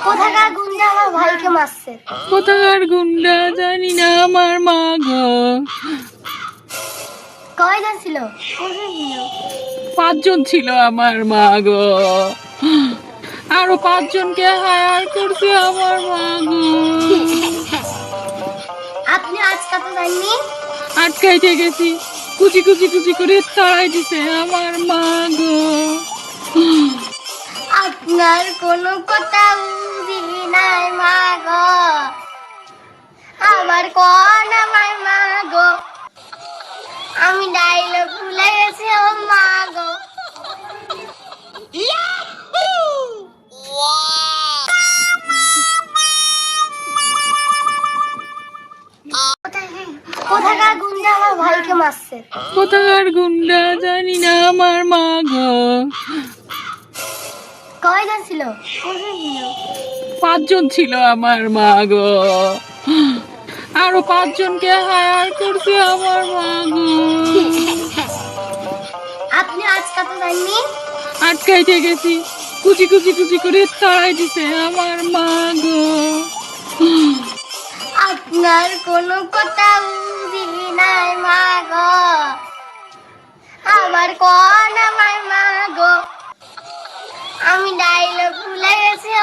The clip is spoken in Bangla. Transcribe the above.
কোথাকার গুন্ডা আমার ভাইকে মারছে? কোথাকার গুন্ডা জানি না, আমার মা গো। কয়জন ছিল? 5 জন ছিল আমার মা গো। আরো 5 জনকে হায়ার করছে আমার মা গো। আপনি আজকে তো জাননি? আটকাইতে গেছি, কুচি কুচি কুচি করে তাড়াই দিছে আমার মা গো। আপনার কোনো কথা বুঝি নাই মা গো, আবার কোন আমার মা গো, আমি ডাইলগ ভুলে গেছি ও মা গো। কোথাকার গুন্ডা আমার ভাইকে মারছে? কোথাকার গুন্ডা জানি না, আমার মা গো। কয়জন ছিল? 5 জন ছিল আমার মা গো। আরো 5 জনকে হায়ার করছে আমার মা গো। আপনি আজকে তো জাননি? আটকাইতে গেছি, কুচি কুচি কুচি করে তাড়াই দিছে আমার মা গো। আপনার কোনো কথা বুঝি নাই মা গো, আবার কোন আমার মা গো, আমি ডাইলগ ভুলে গেছি ও